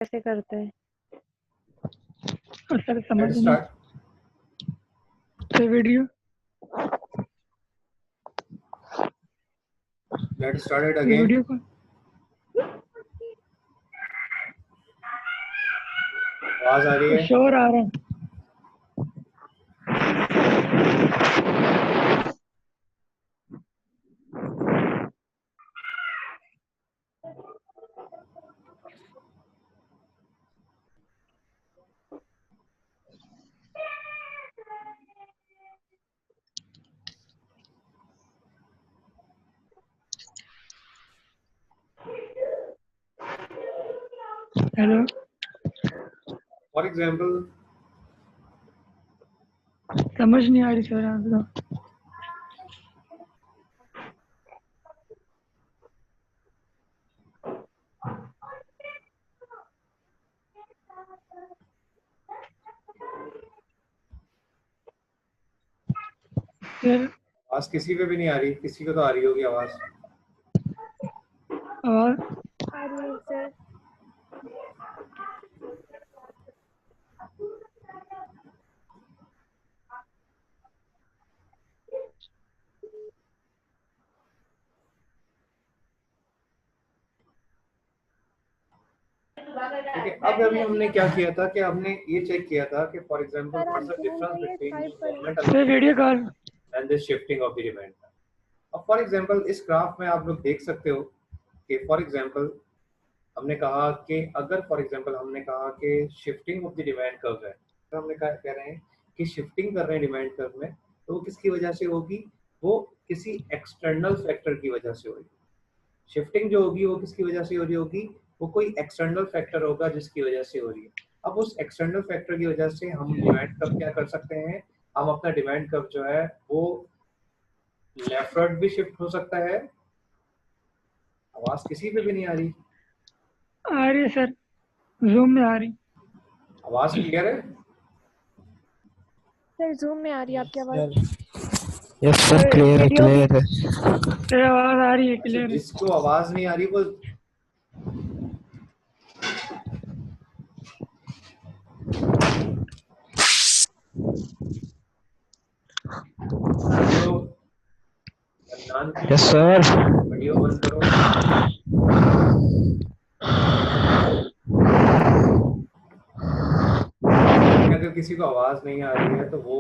कैसे करते हैं? सर समझ Let's नहीं। start. Video Let's start it again. Video को आवाज आ रही है? शोर आ रहा है। हेलो, For example, समझ नहीं आ रही सर आपको। सर आवाज किसी पे भी नहीं आ रही, किसी को तो आ रही होगी आवाज। आवाज आ रही है सर। ठीक है, अब अभी हमने क्या किया था कि हमने ये चेक किया था कि फॉर एग्जांपल सर, व्हाट आप इज द Zoom डिफरेंस पे या बिटवीन Skype पर हैं? Sir video call and the shifting of the demand. अब फॉर एग्जांपल इस ग्राफ में आप लोग देख सकते हो कि फॉर एग्जांपल हमने कहा कि अगर फॉर एग्जांपल हमने कहा कि shifting of the demand curve है, तो हमने कह रहे हैं कि शिफ्टिंग कर रहे हैं डिमांड कर्व में, तो वो किसकी वजह से होगी? वो किसी एक्सटर्नल फैक्टर की वजह से होगी। शिफ्टिंग जो होगी वो किसकी वजह से हो रही होगी? वो कोई एक्सटर्नल फैक्टर होगा जिसकी वजह से हो रही है। अब उस एक्सटर्नल फैक्टर की वजह से हम डिमांड कर्व क्या कर सकते हैं? हम अपना डिमांड कर्व जो है वो लेफ्टवर्ड भी शिफ्ट हो सकता है। आवाज किसी पे भी नहीं आ रही? आ रही है सर, जूम में आ रही। आवाज क्लियर है? सर Zoom में आ रही है आपकी आवाज। यस सर, क्लियर है, वीडियो क्लियर है। सर आवाज आ रही है, अच्छा, क्लियर है। जिसको आवाज नहीं आ रही वो जो नान की यस सर। वीडियो बंद करो। अगर किसी को आवाज नहीं आ रही है तो वो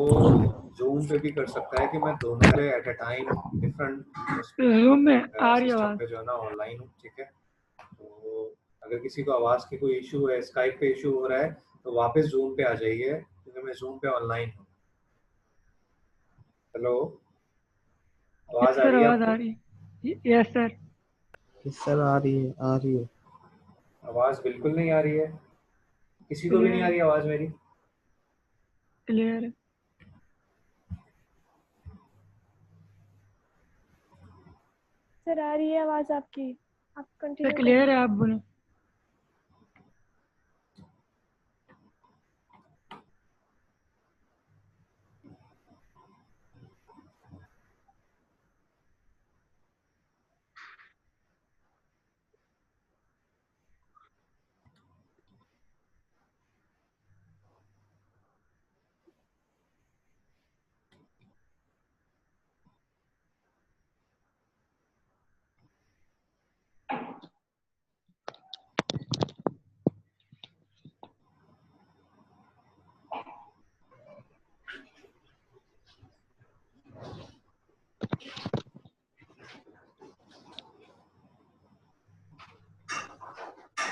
जूम पे भी कर सकता है कि मैं दोनों पे at a time different zoom में आ रही है सिस्टम आवाज। पे जो है ना ऑनलाइन हूँ। ठीक है, तो अगर किसी को आवाज की कोई इशू है, स्काइप पे इशू हो रहा है, तो वापस जूम पे आ जाइए क्योंकि मैं जूम पे ऑनलाइन हूँ। हेलो, यस आवाज आ सर, रही है आवाज आपको? आ रही है। Yes sir. यस सर, आ रही है, आ रही है। आवाज बिल्कुल नहीं आ रही है, किसी को भी नहीं क्लियर आ है, रही आवाज मेरी? क्लियर है। सर आ रही है आवाज आपकी, आप सर कंटिन्यू क्लियर करें। है, आप बोलो।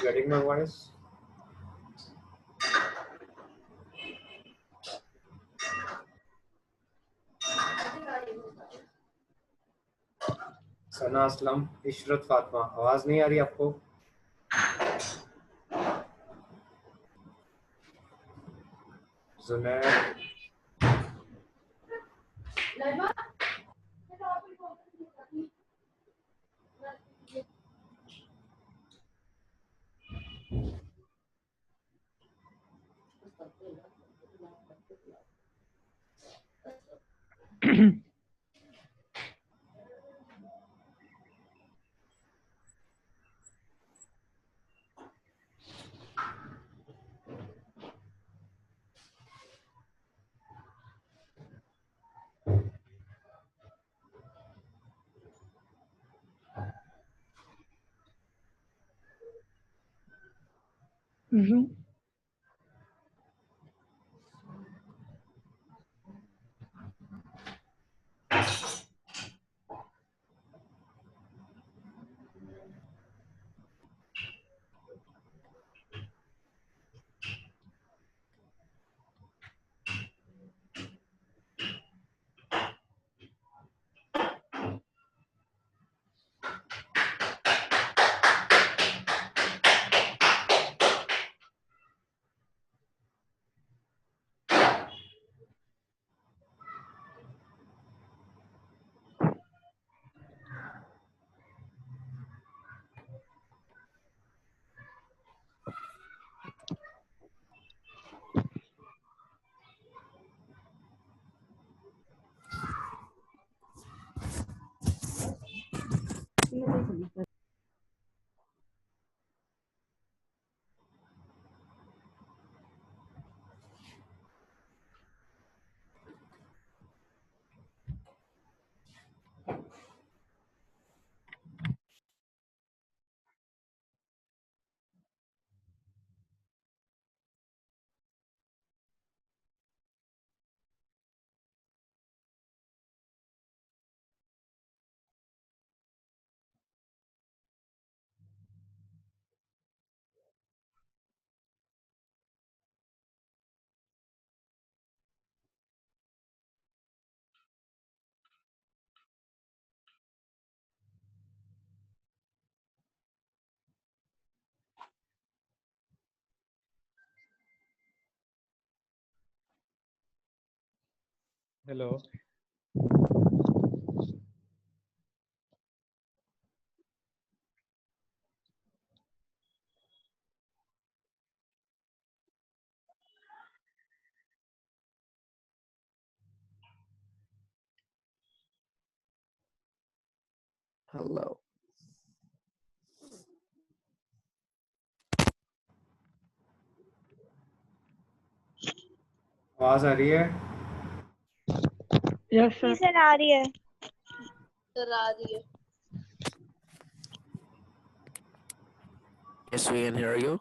Getting my voice? सना असलम, इशरत फातिमा, आवाज नहीं आ रही आपको? जुनैर, जूम हेलो। Hello. आवाज आ रही है? यस जी सर सर आ रही है। Yes, we can hear you.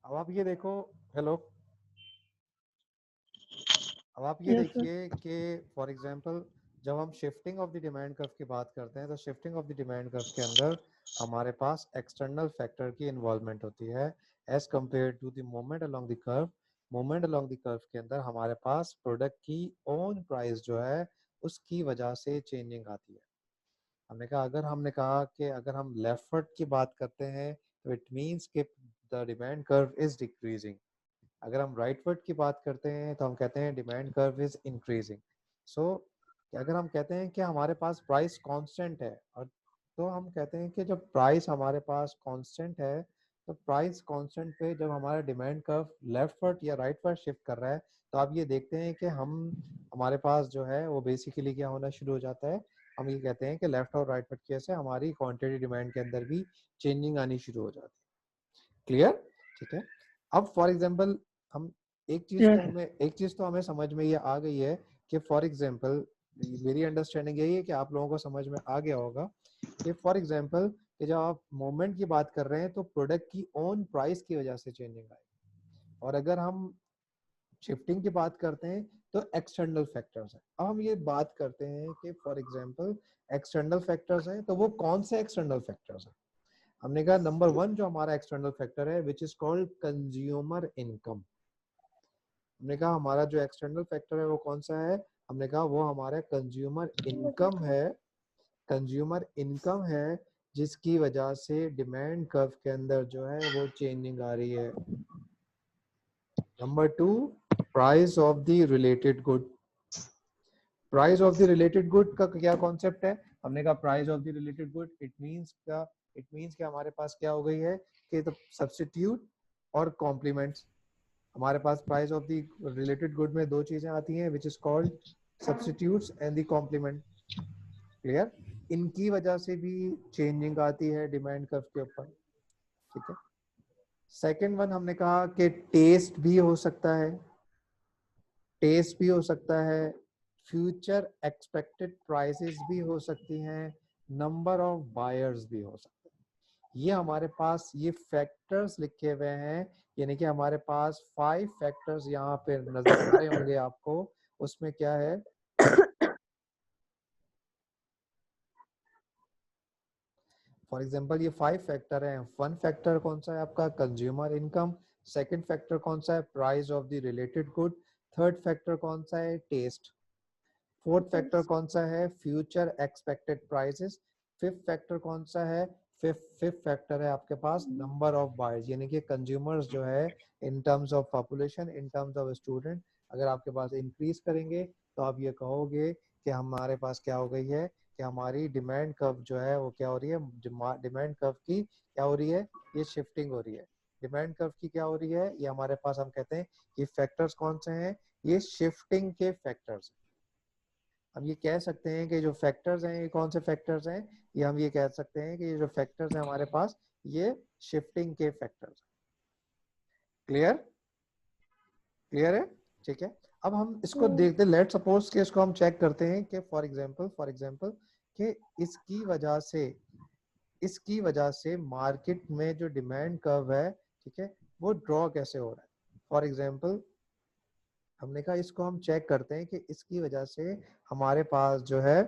अब आप ये देखो। हेलो। अब आप ये यस सर देखिए कि फॉर एग्जांपल जब हम shifting of the demand curve की बात करते हैं तो shifting of the demand curve के अंदर हमारे पास एक्सटर्नल फैक्टर की इन्वॉल्वमेंट होती है as compare to the movement along the curve. Movement along the curve के अंदर हमारे पास प्रोडक्ट की ओन प्राइस जो है उसकी वजह से चेंजिंग आती है। हमने कहा कि अगर हम लेफ्ट की बात करते हैं तो इट मींस कि the demand curve is decreasing. अगर हम राइटवर्ड की बात करते हैं तो हम कहते हैं डिमांड कर्व इज इंक्रीजिंग। सो अगर हम कहते हैं कि हमारे पास प्राइस कांस्टेंट है और तो हम कहते हैं कि जब प्राइस हमारे पास कांस्टेंट है तो प्राइस कांस्टेंट पे जब हमारा डिमांड कर्व लेफ्टवर्ड या राइटवर्ड शिफ्ट कर रहा है तो आप ये देखते हैं कि हमारे पास जो है वो बेसिकली क्या होना शुरू हो जाता है। हम ये कहते हैं कि लेफ्ट और राइटवर्ड की वजह से हमारी क्वांटिटी डिमांड के अंदर भी चेंजिंग आनी शुरू हो जाती है। क्लियर? ठीक है। अब फॉर एग्जांपल हम यस एक चीज तो हमें समझ में ये आ गई है कि फॉर एग्जांपल मेरी अंडरस्टैंडिंग यही है कि आप लोगों को समझ में आ गया होगा कि फॉर एग्जांपल कि जब आप मोमेंट की बात कर रहे हैं तो प्रोडक्ट की ओन प्राइस की वजह से चेंजिंग आएगी और अगर हम शिफ्टिंग की बात करते हैं तो एक्सटर्नल फैक्टर्स है। अब हम ये बात करते हैं कि फॉर एग्जांपल एक्सटर्नल फैक्टर्स हैं, तो वो कौन से एक्सटर्नल फैक्टर्स हैं? हमने कहा नंबर 1 जो हमारा एक्सटर्नल फैक्टर है विच इज कॉल्ड कंज्यूमर इनकम। हमने कहा हमारा जो एक्सटर्नल फैक्टर है वो कौन सा है? हमने कहा वो हमारा कंज्यूमर इनकम है। कंज्यूमर इनकम है जिसकी वजह से डिमांड कर्व के अंदर जो है वो चेंजिंग आ रही है। Number 2 price of the related good. Price of the related good का क्या कॉन्सेप्ट है? हमने कहा price of the related good it means कि हमारे पास क्या हो गई है कि द सब्स्टिट्यूट और कॉम्प्लीमेंट्स। हमारे पास price of the related good में दो चीजें आती हैं which is called substitutes and the complement. Clear? इनकी वजह से भी चेंजिंग आती है डिमांड कर्व के ऊपर। ठीक है। सेकंड वन हमने कहा कि टेस्ट भी हो सकता है, टेस्ट भी हो सकता है, फ्यूचर एक्सपेक्टेड प्राइसेस भी हो सकती हैं, नंबर ऑफ बायर्स भी हो सकते हैं। ये हमारे पास ये फैक्टर्स लिखे हुए हैं, यानी कि हमारे पास 5 फैक्टर्स यहाँ पे नजर आ रहे होंगे आपको। उसमें क्या है? फॉर एग्जांपल ये 5 फैक्टर हैं। 1 फैक्टर कौन सा है आपका? Consumer income. सेकंड फैक्टर कौन सा है? Price of the related good. Third factor कौन सा है? टेस्ट। फोर्थ फैक्टर कौन सा है? Future expected prices. Fifth factor कौन सा है? फिफ्थ फैक्टर है आपके पास नंबर ऑफ बायर्स, यानी कि कंज्यूमर्स जो है in terms of population, in terms of student, अगर आपके पास इंक्रीज करेंगे तो आप ये कहोगे कि हमारे पास क्या हो गई है कि हमारी डिमांड कर्व जो है वो क्या हो रही है? डिमांड कर्व की क्या हो रही है? ये शिफ्टिंग हो रही है। डिमांड कर्व की क्या हो रही है? ये हमारे पास हम कहते हैं ये फैक्टर्स कौन से हैं? ये शिफ्टिंग के फैक्टर्स। हम ये कह सकते हैं कि जो फैक्टर्स हैं ये कौन से फैक्टर्स हैं? ये हम ये कह सकते हैं कि ये जो फैक्टर्स हैं हमारे पास ये शिफ्टिंग के फैक्टर्स। क्लियर? क्लियर है? ठीक है। अब हम इसको देखते हैं। लेट सपोज कि इसको हम चेक करते हैं कि फॉर एग्जांपल कि इसकी वजह से मार्केट में जो डिमांड कर्व है, ठीक है, वो ड्रॉ कैसे हो रहा है। फॉर एग्जांपल हमने कहा इसको हम चेक करते हैं कि इसकी वजह से हमारे पास जो है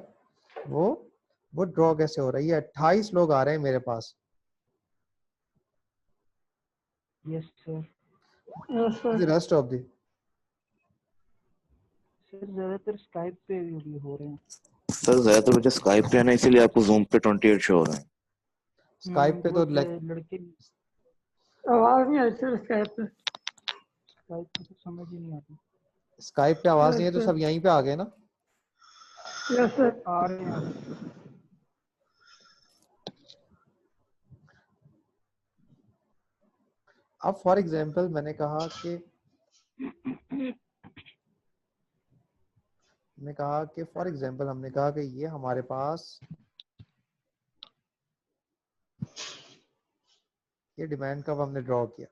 वो ड्रॉ कैसे हो रही है। 28 लोग आ रहे हैं मेरे पास। Yes sir. Yes sir. Rest of the sir ज्यादातर स्काइप पे भी हो रहे हैं। सर ज्यादातर मुझे स्काइप पे है ना, इसीलिए आपको जूम पे 28 शो हो रहे हैं। स्काइप पे तो लड़के आवाज नहीं आई सर स्काइप पे। स्काइप पे तो समझ ही नहीं आती। स्काइप पे आवाज नहीं है तो सब यहीं पे आ गए ना। यस सर आ रहे हैं। अब फॉर एग्जांपल मैंने कहा कि फॉर एग्जांपल हमने कहा कि ये हमारे पास ये डिमांड कर्व हमने ड्रॉ किया।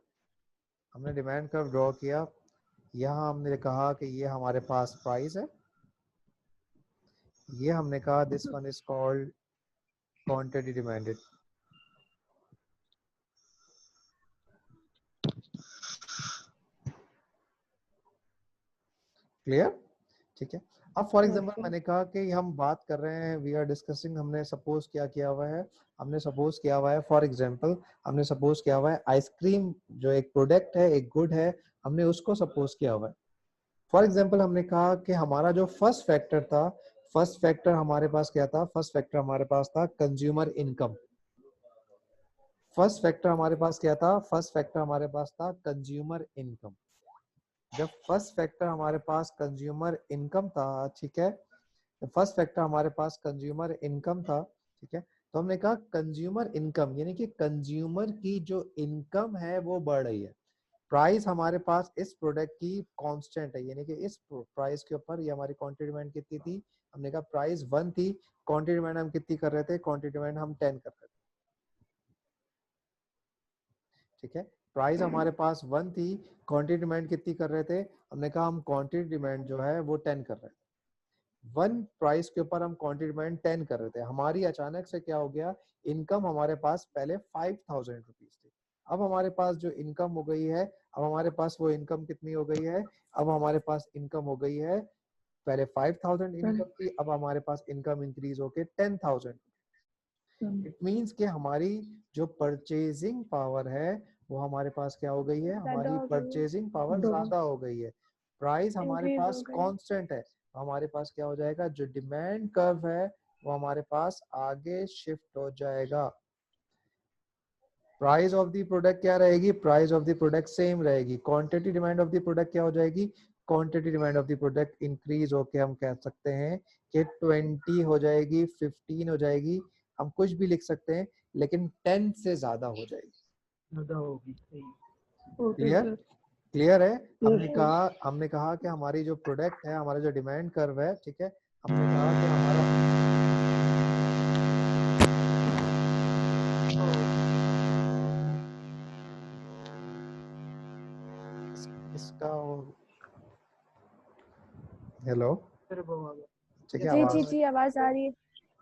हमने डिमांड कर्व ड्रॉ किया। यहाँ हमने कहा कि ये हमारे पास प्राइस है। ये हमने कहा this one is called quantity demanded. Clear? ठीक है। अब फॉर एग्जांपल मैंने कहा कि हम बात कर रहे हैं, वी आर डिस्कसिंग, हमने सपोज क्या किया हुआ है? हमने सपोज किया हुआ है फॉर एग्जांपल हमने सपोज किया हुआ है आइसक्रीम जो एक प्रोडक्ट है, एक गुड है, हमने उसको सपोज किया हुआ है। फॉर एग्जांपल हमने कहा कि हमारा जो फर्स्ट फैक्टर था, फर्स्ट फैक्टर हमारे पास क्या था? फर्स्ट फैक्टर हमारे पास था कंज्यूमर इनकम। फर्स्ट फैक्टर हमारे पास क्या था? फर्स्ट फैक्टर हमारे पास था कंज्यूमर इनकम। जब फर्स्ट फैक्टर हमारे पास कंज्यूमर इनकम था, ठीक है, फर्स्ट फैक्टर हमारे पास कंज्यूमर इनकम था, ठीक है, तो हमने कहा कंज्यूमर इनकम यानी कि कंज्यूमर की जो इनकम है वो बढ़ रही है। प्राइस हमारे पास इस प्रोडक्ट की कांस्टेंट है, यानी कि इस प्राइस के ऊपर ये हमारी क्वांटिटी डिमांड कितनी थी? हमने कहा प्राइस 1 थी, क्वांटिटी डिमांड हम कितनी कर रहे थे? क्वांटिटी डिमांड हम 10 कर रहे थे। ठीक है, प्राइस हमारे पास 1 थी, क्वांटिटी डिमांड कितनी कर रहे थे? हमने कहा हम क्वांटिटी डिमांड जो है वो 10 कर रहे थे। 1 प्राइस के ऊपर हम क्वांटिटी डिमांड 10 कर रहे थे। हमारी अचानक से क्या हो गया? इनकम हमारे पास पहले 5000 रुपीज थी, अब हमारे पास जो इनकम हो गई है, अब हमारे पास वो इनकम कितनी हो गई है? अब हमारे पास इनकम हो गई है पहले 5000 इनकम थी, अब हमारे पास इनकम इंक्रीज होके 10,000। इट मींस कि हमारी जो परचेजिंग पावर है वो हमारे पास क्या हो गई है, ज्यादा हमारी हो गई है, परचेजिंग पावर दो। ज्यादा हो गई है। प्राइस हमारे इंक्रीज पास हो गई। कांस्टेंट है, तो हमारे पास क्या हो जाएगा, जो डिमांड कर्व है वो हमारे पास आगे शिफ्ट हो जाएगा। प्राइस ऑफ द प्रोडक्ट क्या रहेगी, price of the product same रहेगी। Quantity demand of the product क्या हो जाएगी, quantity demand of the product increase होके हम कह सकते हैं कि 20 हो जाएगी, 15 हो जाएगी, हम कुछ भी लिख सकते हैं, लेकिन 10 से ज्यादा हो जाएगी। ज्यादा होगी, सही। Okay clear, sir. क्लियर है। Yes, sir. हमने कहा कि हमारी जो प्रोडक्ट है, हमारा जो डिमांड कर्व है, ठीक है, हमने कहा कि हमारा इसका हेलो, सर वो आ गया। ठीक है, जी जी आवाज जी, आवाज आ रही है।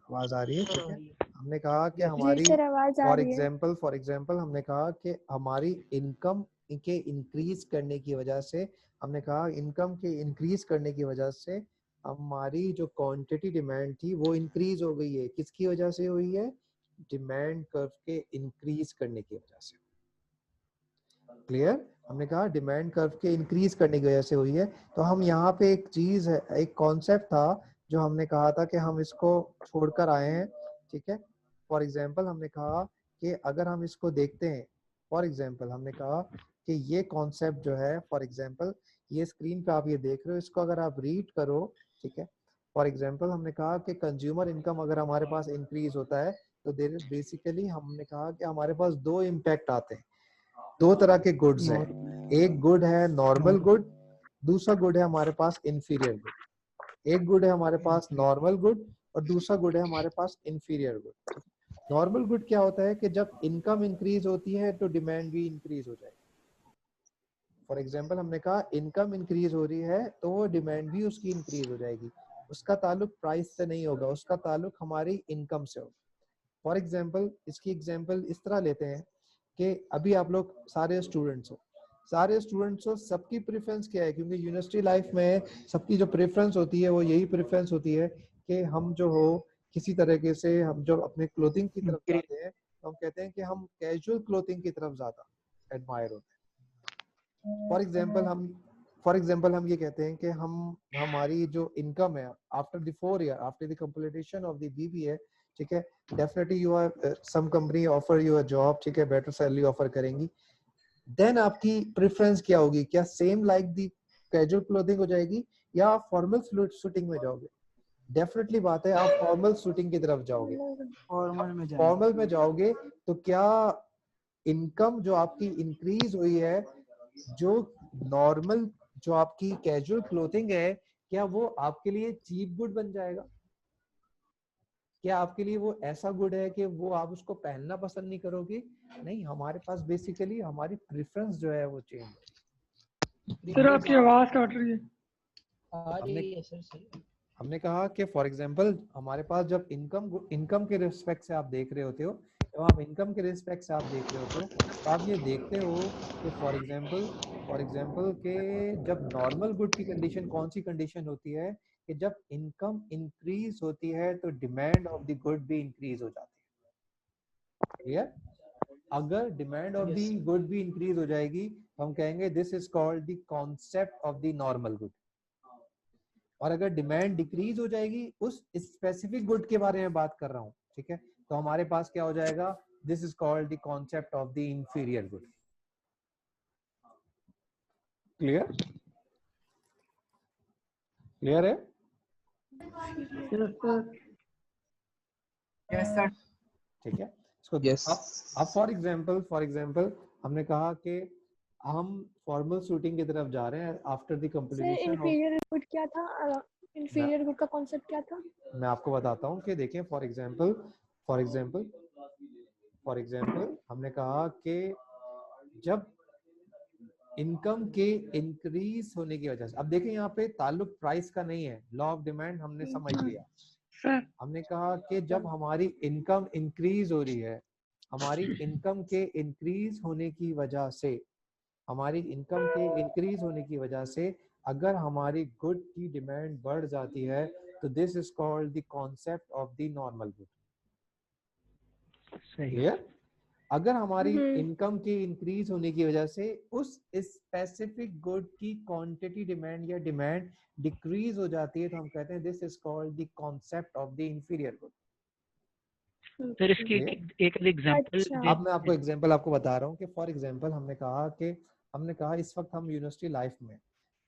आवाज आ रही है, ठीक है। हमने कहा कि जी हमारी सर, आवाज आ रही है। फॉर एग्जांपल हमने कहा कि हमारी इनकम के इंक्रीज करने की वजह से, हमने कहा इनकम के इंक्रीज करने की वजह से हमारी जो क्वांटिटी डिमांड थी वो इंक्रीज हो गई है। किसकी वजह से हुई है, डिमांड कर्व के इंक्रीज करने की वजह से। क्लियर, हमने कहा डिमांड कर्व के इंक्रीज करने की वजह से हुई है। तो हम यहाँ पे एक चीज है, एक कॉन्सेप्ट था जो हमने कहा था कि हम इसको छोड़कर आए हैं, ठीक है। फॉर एग्जांपल हमने कहा कि अगर हम इसको देखते हैं, फॉर एग्जांपल हमने कहा कि ये कॉन्सेप्ट जो है, फॉर एग्जांपल ये स्क्रीन पे आप ये देख रहे हो, इसको अगर आप रीड करो, ठीक है। फॉर एग्जांपल हमने कहा कि कंज्यूमर इनकम अगर हमारे पास इंक्रीज होता है तो देर बेसिकली हमने कहा कि हमारे पास दो इम्पैक्ट आते हैं। दो तरह के गुड्स हैं, एक गुड है नॉर्मल गुड, दूसरा गुड है हमारे पास इंफीरियर गुड। एक गुड है हमारे पास नॉर्मल गुड और दूसरा गुड है हमारे पास इंफीरियर गुड। नॉर्मल गुड क्या होता है कि जब इनकम इंक्रीज होती है तो डिमांड भी इंक्रीज हो जाएगी। फॉर एग्जांपल हमने कहा इनकम इंक्रीज हो रही है तो वो डिमांड भी उसकी इंक्रीज हो जाएगी। उसका ताल्लुक प्राइस से नहीं होगा, उसका ताल्लुक हमारी इनकम से होगा। फॉर एग्जांपल इसकी एग्जांपल इस तरह लेते हैं कि अभी आप लोग सारे स्टूडेंट्स हो, सबकी प्रेफरेंस क्या है, क्योंकि यूनिवर्सिटी लाइफ में सबकी जो प्रेफरेंस होती है वो यही प्रेफरेंस होती है कि हम जो हो किसी तरीके से, हम जब अपने क्लोथिंग की तरफ जाते हैं तो हम कहते हैं कि हम कैजुअल क्लोथिंग की तरफ ज्यादा एडमायर होते हैं। फॉर एग्जांपल हम ये कहते हैं कि हमारी जो इनकम है after the 4 year, after the completion of the BBA, ठीक है, definitely you are some company offer you a job, ठीक है, बेटर सैलरी ऑफर करेंगी। देन आपकी प्रेफरेंस क्या होगी, क्या same like the casual clothing हो जाएगी या आप फॉर्मल सूटिंग में जाओगे? डेफिनेटली बात है आप फॉर्मल सूटिंग की तरफ जाओगे। फॉर्मल में जाओगे तो क्या इनकम जो आपकी इंक्रीज हुई है, जो नॉर्मल जो आपकी कैजुअल क्लोथिंग है, क्या वो आपके लिए चीप गुड बन जाएगा? क्या आपके लिए वो ऐसा गुड है कि वो आप उसको पहनना पसंद नहीं करोगे? नहीं, हमारे पास बेसिकली हमारी प्रेफरेंस जो है वो चेंज है। सर आपकी आवाज काट रही है। हमने कहा कि फॉर एग्जांपल हमारे पास जब इनकम के रिस्पेक्ट से आप देख रहे होते हो, जब आप इनकम के रिस्पेक्ट से आप देख रहे होते हो तो आप ये देखते हो कि फॉर एग्जांपल के जब नॉर्मल गुड की कंडीशन कौन सी कंडीशन होती है कि जब इनकम इंक्रीज होती है तो डिमांड ऑफ द गुड भी इंक्रीज हो जाती है। क्लियर? अगर डिमांड ऑफ द गुड भी इंक्रीज हो जाएगी तो हम कहेंगे this is called the concept of the normal good. और अगर डिमांड डिक्रीज हो जाएगी, उस स्पेसिफिक गुड के बारे में बात कर रहा हूं, ठीक है, तो हमारे पास क्या हो जाएगा, this is called the concept of the inferior good. Clear? Clear है? Yes sir. ठीक है, इसको Yes. अब फॉर एग्जांपल हमने कहा कि हम फॉर्मल शूटिंग की तरफ जा रहे हैं after the sir completion of. Inferior good क्या था? इंफीरियर गुड का कॉन्सेप्ट क्या था? मैं आपको बताता हूँ कि देखें, फॉर एग्जांपल हमने कहा कि जब इनकम के इंक्रीज होने की वजह से, अब देखें यहाँ पे ताल्लुक प्राइस का नहीं है, लॉ ऑफ डिमांड हमने समझ लिया। सर हमने कहा कि जब हमारी इनकम इंक्रीज हो रही है, हमारी इनकम के इंक्रीज होने की वजह से, हमारी इनकम के इंक्रीज होने की वजह से अगर हमारी गुड की डिमांड बढ़ जाती है तो this is called the concept of the normal good. सही। क्लियर? अगर हमारी हम्म। इनकम की इंक्रीज होने की वजह से उस स्पेसिफिक गुड की क्वांटिटी डिमांड या डिमांड डिक्रीज हो जाती है तो हम कहते हैं this is called the concept of the inferior good. Sir इसकी एक एग्जांपल अच्छा। अब मैं आपको एग्जांपल आपको बता रहा हूँ कि फॉर एग्जांपल हमने कहा इस वक्त हम यूनिवर्सिटी लाइफ में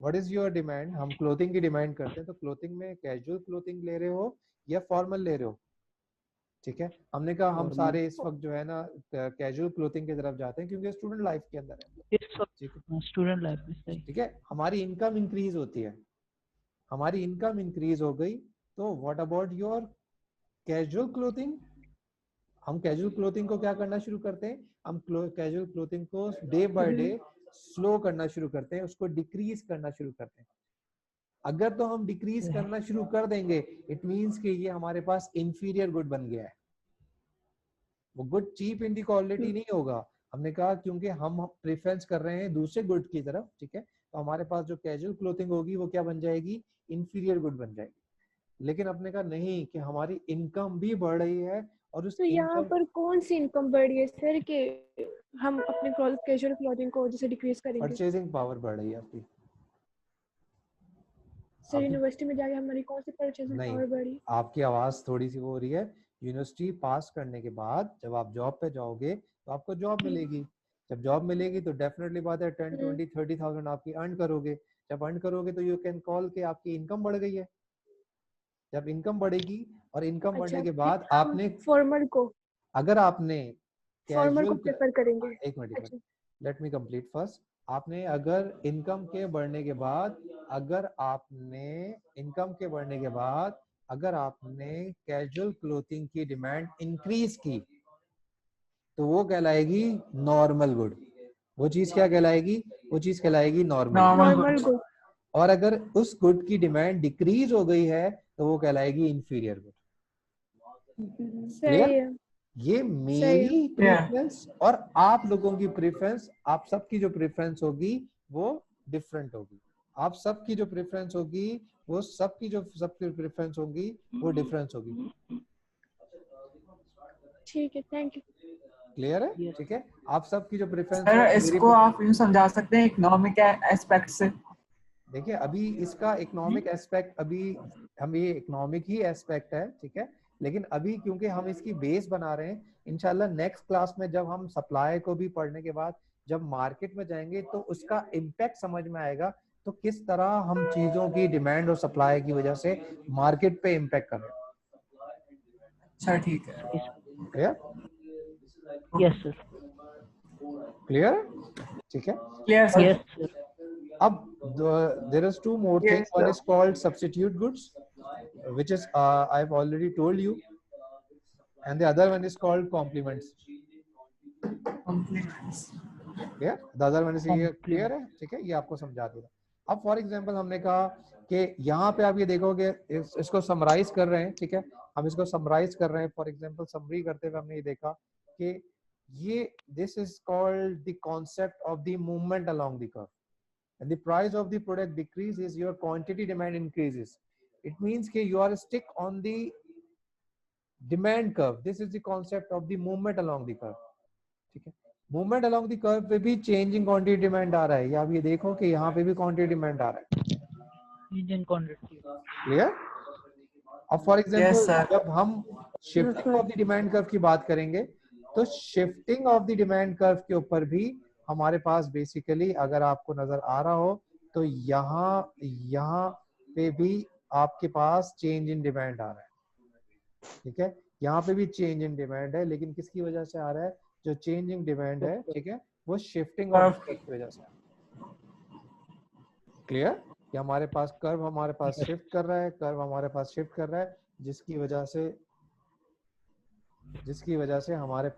व्हाट इज योर डिमांड, हम क्लोथिंग की डिमांड करते हैं तो क्लोथिंग में कैजुअल क्लोथिंग ले रहे हो या फॉर्मल ले रहे हो। ठीक है, हमने कहा हम सारे इस वक्त जो है ना कैजुअल क्लोथिंग की तरफ जाते हैं क्योंकि स्टूडेंट लाइफ के अंदर है। इस वक्त ठीक है, स्टूडेंट लाइफ में सही। ठीक है, हमारी इनकम इंक्रीज होती है, हमारी इनकम इंक्रीज हो गई तो what about your casual clothing. हम कैजुअल क्लोथिंग को क्या करना शुरू करते हैं, हम कैजुअल क्लोथिंग को डे बाय डे स्लो करना शुरू करते हैं, उसको डिक्रीज करना शुरू करते हैं। अगर तो हम डिक्रीज करना शुरू कर देंगे इट मींस कि ये हमारे पास इंफीरियर गुड बन गया है, वो good cheap in the quality नहीं होगा। हमने कहा क्योंकि हम प्रेफरेंस कर रहे हैं दूसरे गुड की तरफ, ठीक है, तो हमारे पास जो कैजुअल क्लोथिंग होगी वो क्या बन जाएगी, इंफीरियर गुड बन जाएगी। लेकिन आपने कहा नहीं कि हमारी इनकम भी बढ़ रही है और उस तो यहाँ इनकम पर कौन सी इनकम बढ़ी है सर कि हम अपने कैजुअल क्लॉथिंग को जैसे डिक्रीज करेंगे? परचेजिंग पावर बढ़ रही है आपकी। सर यूनिवर्सिटी में जाके हमारी कौन सी परचेजिंग नहीं, पावर बढ़ी? आपकी आवाज थोड़ी सी वो हो रही है। यूनिवर्सिटी पास करने के बाद जब आप जॉब पे जाओगे तो आपको जॉब मिलेगी, जब जॉब मिलेगी तो डेफिनेटली बात है 10, 20, 30,000 आपकी अर्न करोगे। जब अर्न करोगे तो यू कैन कॉल के आपकी इनकम बढ़ गई है। जब इनकम बढ़ेगी और इनकम बढ़ने के बाद आपने फॉर्मल को अगर आपने फॉर्मल को कैजुअल प्रेफर करेंगे। एक मिनट अच्छा। Let me complete first. आपने अगर इनकम के बढ़ने के बाद अगर आपने कैजुअल क्लोथिंग की डिमांड इंक्रीज की तो वो कहलाएगी नॉर्मल गुड। वो चीज क्या कहलाएगी, वो चीज कहलाएगी नॉर्मल गुड। और अगर उस गुड की डिमांड डिक्रीज हो गई है तो वो कहलाएगी इंफीरियर गुड। सही है। ये मेरी प्रेफरेंस और आप लोगों की प्रेफरेंस, आप सबकी जो प्रेफरेंस होगी वो डिफरेंट होगी। आप सबकी जो प्रेफरेंस होगी वो सबकी प्रेफरेंस होगी वो डिफरेंस होगी। ठीक है, थैंक यू। क्लियर है? ठीक है, आप सबकी जो प्रेफरेंस सर है इसको आप यूं समझा सकते हैं इकोनॉमिक एस्पेक्ट से। देखिए अभी इसका इकोनॉमिक एस्पेक्ट, अभी हम ये इकोनॉमिक ही एस्पेक्ट है, ठीक है, लेकिन अभी क्योंकि हम इसकी बेस बना रहे हैं, इंशाल्लाह नेक्स्ट क्लास में जब हम सप्लाई को भी पढ़ने के बाद जब मार्केट में जाएंगे तो उसका इम्पैक्ट समझ में आएगा, तो किस तरह हम चीजों की डिमांड और सप्लाई की वजह से मार्केट पे इम्पैक्ट कर रहे हैं। अच्छा ठीक है। क्लियर? Yes sir. क्लियर? ठीक है, क्लियर सर। Yes sir. अब there is two more Yes, things. One sir. is called substitute goods, which is I've already told you, and the other one is called complements. Compliments. Yeah, the other one is clear है, ठीक है, ये आपको समझा दिया। अब for example हमने कहा कि यहाँ पे आप ये देखोगे इसको समराइज कर रहे हैं, ठीक है, हम इसको समराइज कर रहे हैं। फॉर एग्जांपल समरी करते हुए हमने ये देखा कि ये this is called the concept of the movement along the curve. And the price of the product decreases, your quantity demand increases. It means that you are stick on the demand curve. This is the concept of the movement along the curve. ठीक है, movement along the curve पे भी changing quantity demand आ रहा है, या आप ये देखो कि यहाँ पे भी quantity demand आ रहा है। Clear? अब फॉर एग्जाम्पल जब हम shifting of the demand curve की बात करेंगे तो shifting of the demand curve के ऊपर भी हमारे पास बेसिकली, अगर आपको नजर आ रहा हो तो यहाँ पे भी आपके पास चेंज इन डिमांड आ रहा है। ठीक है, यहाँ पे भी चेंज इन डिमांड है, लेकिन किसकी वजह से आ रहा है, जो चेंज इन डिमांड है, ठीक है, वो शिफ्टिंग ऑफ की वजह से। क्लियर? कि हमारे पास कर्व हमारे पास शिफ्ट कर रहा है, कर्व हमारे पास शिफ्ट कर रहा है, जिसकी वजह से हमारे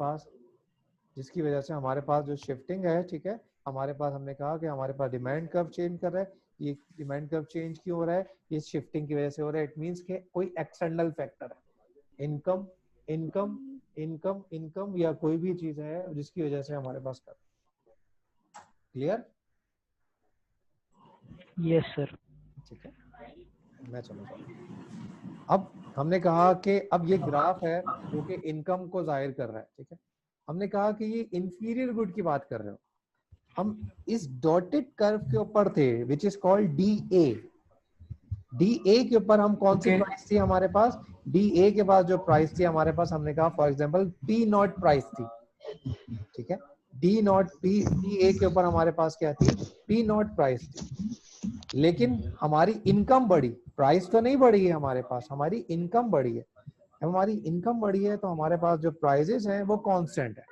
पास जो शिफ्टिंग है, ठीक है, हमारे पास हमने कहा कि हमारे पास डिमांड कर्व चेंज कर रहा है। ये डिमांड कर्व चेंज क्यों हो रहा है, ये शिफ्टिंग की वजह से हो रहा है। इट मींस कि कोई एक्सटर्नल फैक्टर है, इनकम या कोई भी चीज है जिसकी वजह से हमारे पास कर। क्लियर? Yes sir. ठीक है, मैं चलो अब हमने कहा कि अब ये ग्राफ है जो कि इनकम को जाहिर कर रहा है। ठीक है, हमने कहा कि ये इंफीरियर गुड की बात कर रहे हो। हम इस डॉटेड कर्व के ऊपर थे विच इज कॉल्ड डी ए के ऊपर हम कौन सी प्राइस थी हमारे पास? डी ए के बाद जो प्राइस थी हमारे पास, हमने कहा for example P not price थी। ठीक है, डी नॉट पी ए के ऊपर हमारे पास क्या थी? पी नॉट प्राइस थी। लेकिन हमारी इनकम बढ़ी, प्राइस तो नहीं बढ़ी है हमारे पास, हमारी इनकम बढ़ी है। हमारी इनकम बढ़ी है तो हमारे पास जो प्राइसेस हैं वो कांस्टेंट है।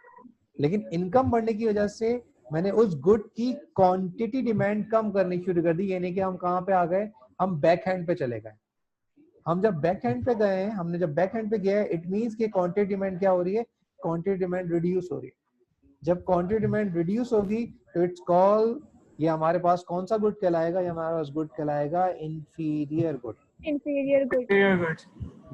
लेकिन इनकम बढ़ने की वजह से मैंने उस गुड की क्वांटिटी डिमांड कम करनी शुरू कर दी। यानी कि हम कहाँ पे आ गए? हम बैक हैंड पे चले गए। हम जब बैक हैंड पे गए, हमने जब बैक हैंड पे गया, इट मींस कि क्वांटिटी डिमांड क्या हो रही है? क्वांटिटी डिमांड रिड्यूस हो रही है। जब क्वांटिटी डिमांड रिड्यूस होगी तो इट्स कॉल, ये हमारे पास कौन सा गुड कहलाएगा? ये हमारे पास गुड कहलाएगा inferior good. inferior good. Very good.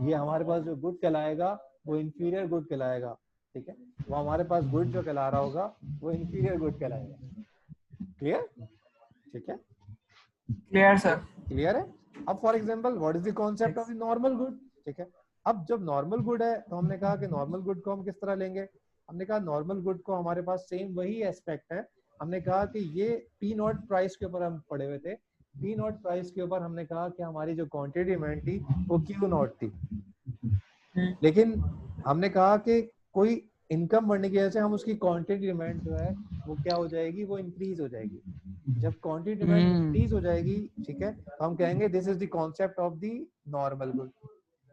ये हमारे पास जो गुड कहलाएगा वो इंफीरियर गुड कहलाएगा। ठीक है, वो हमारे पास गुड जो कहला रहा होगा वो इंफीरियर गुड कहलाएगा। क्लियर? ठीक है, Clear sir. क्लियर है? अब for example what is the concept of the normal good? ठीक है, अब जब नॉर्मल गुड है तो हमने कहा कि नॉर्मल गुड को हम किस तरह लेंगे? हमने कहा नॉर्मल गुड को हमारे पास सेम वही एस्पेक्ट है। हमने कहा कि ये पी नॉट प्राइस के ऊपर हम पढ़े हुए थे। पी नॉट प्राइस के ऊपर हमने कहा कि हमारी जो क्वांटिटी डिमांड थी वो क्यू नॉट थी। लेकिन हमने कहा कि कोई इनकम बढ़ने की वजह से हम उसकी क्वांटिटी डिमांड जो है वो क्या हो जाएगी? वो इंक्रीज हो जाएगी। जब क्वांटिटी डिमांड इंक्रीज हो जाएगी, ठीक है, तो हम कहेंगे this is the concept of the normal good.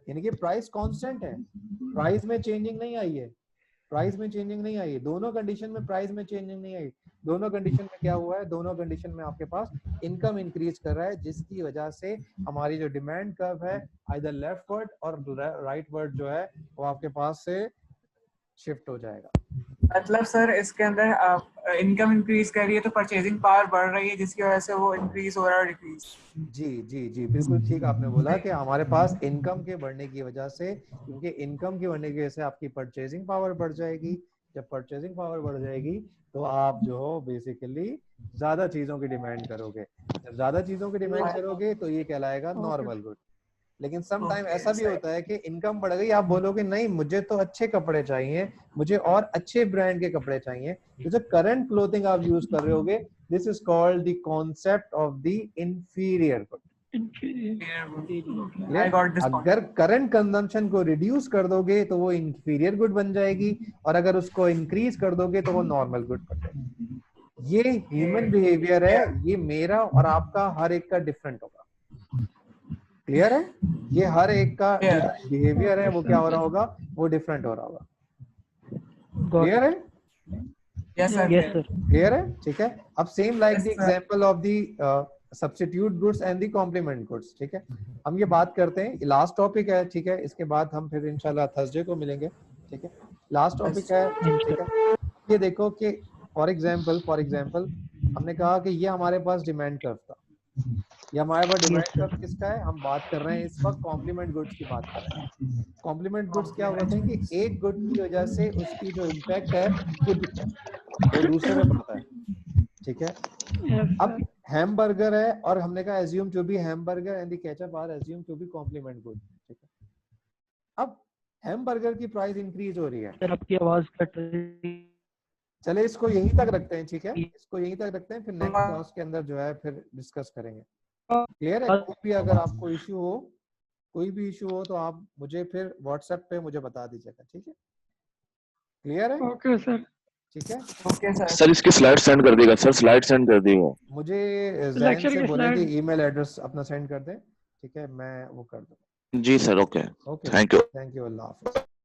यानी कि प्राइस कांस्टेंट है, प्राइस में चेंजिंग नहीं आई है, प्राइस में चेंजिंग नहीं आई है। दोनों कंडीशन में प्राइस में चेंजिंग नहीं आई। दोनों कंडीशन में क्या हुआ है? दोनों कंडीशन में आपके पास इनकम इंक्रीज कर रहा है, जिसकी वजह से हमारी जो डिमांड कर्व है आइदर लेफ्ट वर्ड और राइट वर्ड जो है वो आपके पास से शिफ्ट हो जाएगा। मतलब सर इसके अंदर इनकम इंक्रीज कर रही है तो परचेजिंग पावर बढ़ रही है, जिसकी वजह से वो इंक्रीज हो रहा है, डिक्रीज। जी जी जी, बिल्कुल ठीक आपने बोला कि हमारे पास इनकम के बढ़ने की वजह से, क्योंकि इनकम की बढ़ने की वजह से आपकी परचेजिंग पावर बढ़ जाएगी। जब परचेजिंग पावर बढ़ जाएगी तो आप जो हो बेसिकली ज्यादा चीजों की डिमांड करोगे। जब ज्यादा चीजों की डिमांड करोगे तो ये कहलाएगा नॉर्मल गुड। लेकिन सम टाइम ऐसा भी होता है कि इनकम बढ़ गई, आप बोलोगे नहीं मुझे तो अच्छे कपड़े चाहिए, मुझे और अच्छे ब्रांड के कपड़े चाहिए, तो जो करंट क्लोथिंग आप यूज कर रहे होगे, this is called the concept of the inferior good. अगर करंट कंजम्पशन को रिड्यूस कर दोगे तो वो इंफीरियर गुड बन जाएगी, और अगर उसको इंक्रीज कर दोगे तो वो नॉर्मल गुड बन जाएगी। ये ह्यूमन बिहेवियर है, ये मेरा और आपका हर एक का डिफरेंट होगा। क्लियर है? ये हर एक का बिहेवियर है वो क्या हो रहा होगा? वो डिफरेंट हो रहा होगा। क्लियर है? Yes sir, yes sir. Clear है? ठीक है, अब same like Yes, the sir. Example of the substitute goods and the complement goods. ठीक है, हम ये बात करते हैं, लास्ट टॉपिक है। ठीक है, इसके बाद हम फिर इंशाल्लाह थर्सडे को मिलेंगे। ठीक है, लास्ट टॉपिक है। ठीक है, ये देखो कि फॉर एग्जांपल हमने कहा कि ये हमारे पास डिमांड कर्व था। ये हमारे पास डिमांड कर्व किसका है? हम बात कर रहे हैं इस वक्त कॉम्प्लीमेंट गुड्स की बात कर रहे हैं। कॉम्प्लीमेंट गुड्स क्या होते हैं कि एक गुड की वजह से उसकी जो इम्पैक्ट है वो दूसरे पे पड़ता है। ठीक है, अब हैमबर्गर है और हमने कहा assume to be hamburger and the ketchup are assume to be complement good. ठीक है, अब हैमबर्गर की प्राइस इंक्रीज हो रही है। सर आपकी आवाज कट रही। चले इसको यहीं तक रखते हैं। ठीक है, इसको यहीं तक रखते हैं, फिर नेक्स्ट क्लास के अंदर जो है फिर डिस्कस करेंगे। क्लियर है? कोई भी अगर आपको इश्यू हो, कोई भी इश्यू हो तो आप मुझे फिर व्हाट्सएप पे मुझे बता दीजिएगा। ठीक है, क्लियर है? Okay sir. ठीक है, ओके सर। सर इसकी स्लाइड सेंड कर देगा सर, स्लाइड सेंड कर देगा। मुझे जैन से बोले कि ईमेल एड्रेस अपना सेंड कर दे। ठीक है, मैं वो कर दूंगा। जी sir, okay, okay, thank you. Thank you, अल्लाह हाफिज।